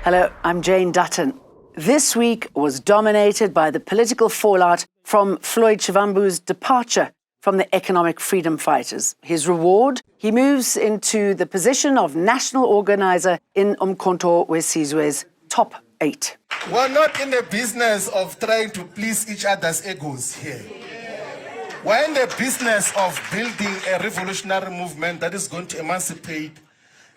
Hello, I'm Jane Dutton. This week was dominated by the political fallout from Floyd Shivambu's departure from the economic freedom fighters. His reward? He moves into the position of national organizer in Umkhonto weSizwe's top 8. We're not in the business of trying to please each other's egos here. We're in the business of building a revolutionary movement that is going to emancipate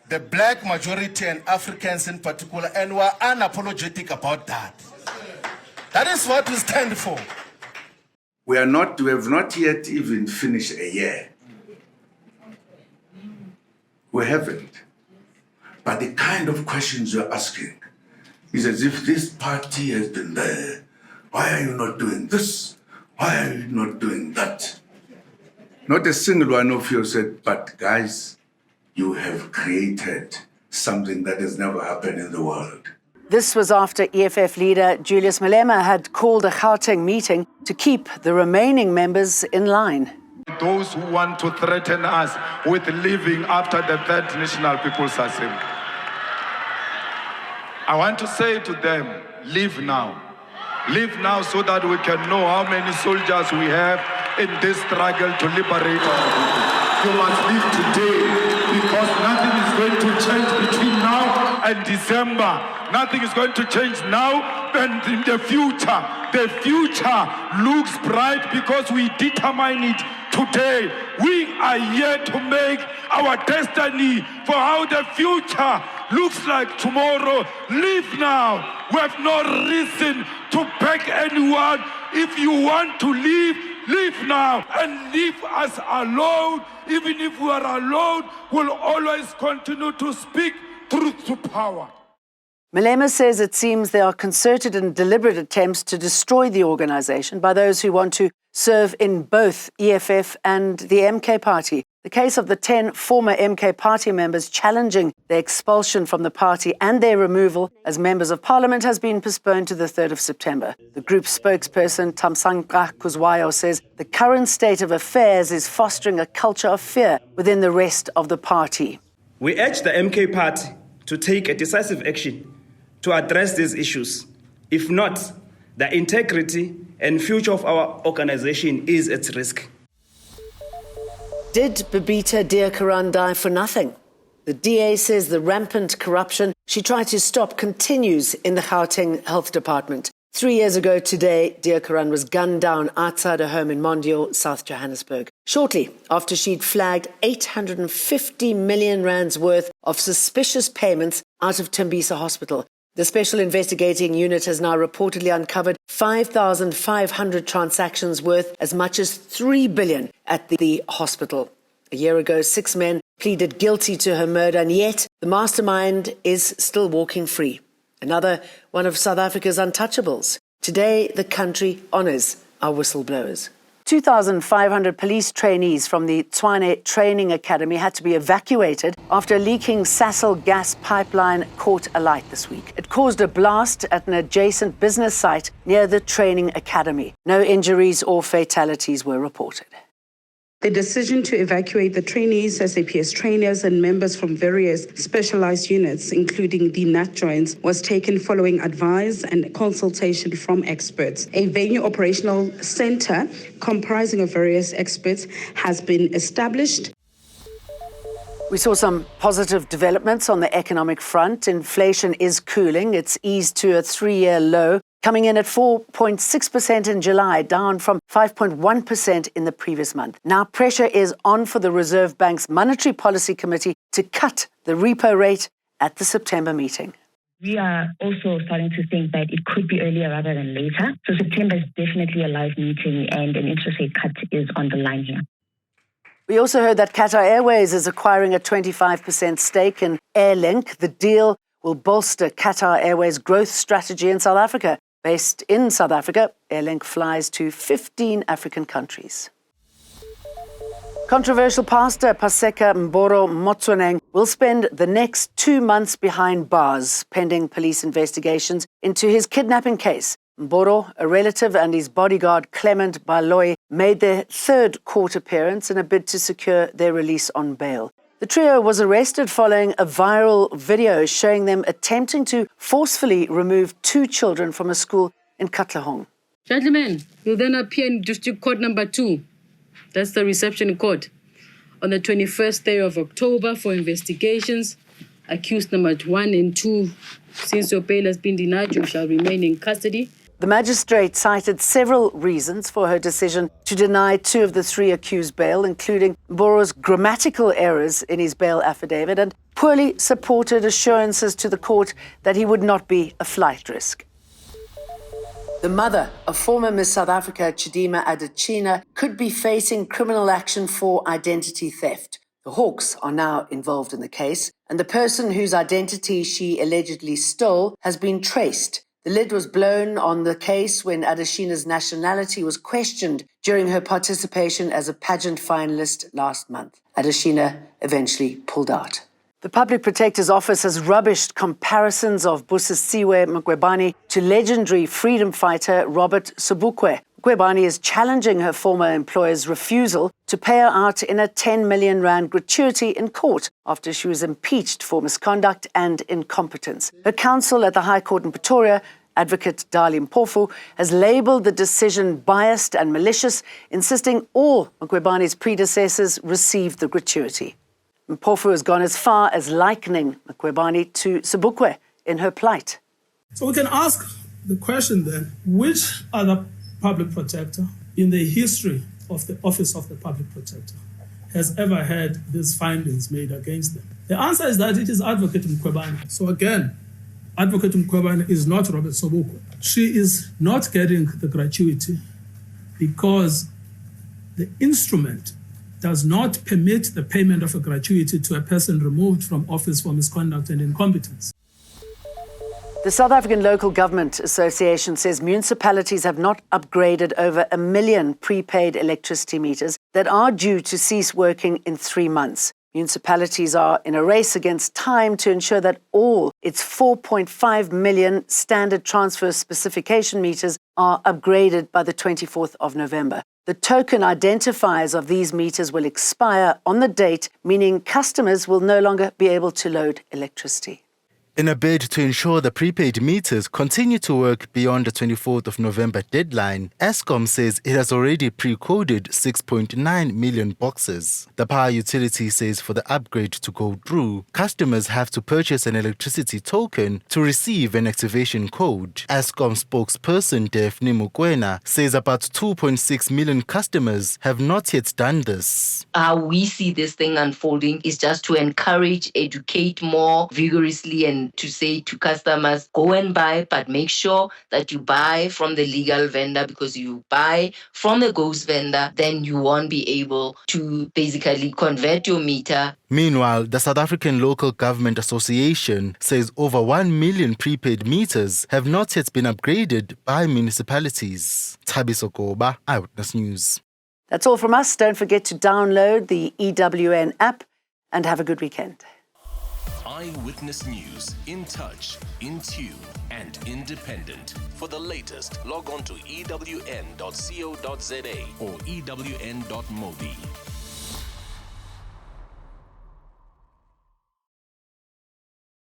the black majority and Africans in particular, and we're unapologetic about that. That is what we stand for. We have not yet even finished a year. We haven't. But the kind of questions you're asking is as if this party has been there. Why are you not doing this? Why are you not doing that? Not a single one of you said, but guys, you have created something that has never happened in the world. This was after EFF leader Julius Malema had called a Gauteng meeting to keep the remaining members in line. Those who want to threaten us with leaving after the Third National People's Assembly, I want to say to them, leave now. Leave now so that we can know how many soldiers we have in this struggle to liberate our people. You must leave today because nothing is going to change between now and December. Nothing is going to change now and in the future. The future looks bright because we determine it today. We are here to make our destiny for how the future looks like tomorrow. Leave now. We have no reason to beg anyone. If you want to leave, leave now and leave us alone. Even if we are alone, we'll always continue to speak truth to power. Malema says it seems there are concerted and deliberate attempts to destroy the organisation by those who want to serve in both EFF and the MK party. The case of the 10 former MK party members challenging their expulsion from the party and their removal as members of parliament has been postponed to the 3rd of September. The group's spokesperson, Thamsanqa Kuzwayo, says the current state of affairs is fostering a culture of fear within the rest of the party. We urge the MK party to take a decisive action to address these issues. If not, the integrity and future of our organisation is at risk. Did Babita Deokoran die for nothing? The DA says the rampant corruption she tried to stop continues in the Gauteng Health Department. 3 years ago today, Deokoran was gunned down outside her home in Mondial, South Johannesburg, shortly after she'd flagged 850 million rands worth of suspicious payments out of Tembisa Hospital. The Special Investigating Unit has now reportedly uncovered 5,500 transactions worth as much as 3 billion at the hospital. A year ago, 6 men pleaded guilty to her murder, and yet the mastermind is still walking free. Another one of South Africa's untouchables. Today, the country honours our whistleblowers. 2,500 police trainees from the Tshwane Training Academy had to be evacuated after a leaking Sasol gas pipeline caught alight this week. It caused a blast at an adjacent business site near the training academy. No injuries or fatalities were reported. The decision to evacuate the trainees, SAPS trainers and members from various specialized units, including the nut joints, was taken following advice and consultation from experts. A venue operational center comprising of various experts has been established. We saw some positive developments on the economic front. Inflation is cooling. It's eased to a 3-year low, coming in at 4.6% in July, down from 5.1% in the previous month. Now pressure is on for the Reserve Bank's Monetary Policy Committee to cut the repo rate at the September meeting. We are also starting to think that it could be earlier rather than later. So September is definitely a live meeting and an interest rate cut is on the line here. We also heard that Qatar Airways is acquiring a 25% stake in Airlink. The deal will bolster Qatar Airways' growth strategy in South Africa. Based in South Africa, Airlink flies to 15 African countries. Controversial pastor Boromunang will spend the next 2 months behind bars, pending police investigations into his kidnapping case. Mboro, a relative, and his bodyguard Clement Baloyi made their third court appearance in a bid to secure their release on bail. The trio was arrested following a viral video showing them attempting to forcefully remove 2 children from a school in Katlehong. Gentlemen, you'll then appear in District Court number 2. That's the reception court. On the 21st day of October for investigations. Accused number 1 and 2, since your bail has been denied, you shall remain in custody. The magistrate cited several reasons for her decision to deny 2 of the 3 accused bail, including Boro's grammatical errors in his bail affidavit and poorly supported assurances to the court that he would not be a flight risk. The mother of former Miss South Africa Chidimma Adina could be facing criminal action for identity theft. The Hawks are now involved in the case, and the person whose identity she allegedly stole has been traced. The lid was blown on the case when Adishina's nationality was questioned during her participation as a pageant finalist last month. Adishina eventually pulled out. The Public Protector's Office has rubbished comparisons of Busisiwe Mqwebane to legendary freedom fighter Robert Sobukwe. Mqwebane is challenging her former employer's refusal to pay her out in a 10 million rand gratuity in court after she was impeached for misconduct and incompetence. Her counsel at the High Court in Pretoria, Advocate Dali Mpofu, has labelled the decision biased and malicious, insisting all Mqwebane's predecessors received the gratuity. Mpofu has gone as far as likening Mqwebane to Sobukwe in her plight. So we can ask the question then, which other public protector in the history of the Office of the Public Protector has ever had these findings made against them? The answer is that it is Advocate Mqwebane. So again, Advocate Mqwebane is not Robert Sobukwe. She is not getting the gratuity because the instrument does not permit the payment of a gratuity to a person removed from office for misconduct and incompetence. The South African Local Government Association says municipalities have not upgraded over 1 million prepaid electricity meters that are due to cease working in 3 months. Municipalities are in a race against time to ensure that all its 4.5 million standard transfer specification meters are upgraded by the 24th of November. The token identifiers of these meters will expire on the date, meaning customers will no longer be able to load electricity. In a bid to ensure the prepaid meters continue to work beyond the 24th of November deadline, Eskom says it has already pre-coded 6.9 million boxes. The power utility says for the upgrade to go through, customers have to purchase an electricity token to receive an activation code. Eskom spokesperson Daphne Mukwena says about 2.6 million customers have not yet done this. How we see this thing unfolding is just to encourage, educate more vigorously and to say to customers, go and buy, but make sure that you buy from the legal vendor, because you buy from the ghost vendor, then you won't be able to basically convert your meter. Meanwhile, the South African Local Government Association says over 1 million prepaid meters have not yet been upgraded by municipalities. Thabiso Goba, Eyewitness News. That's all from us. Don't forget to download the EWN app and have a good weekend. Eyewitness News, in touch, in tune, and independent. For the latest, log on to ewn.co.za or ewn.mobi.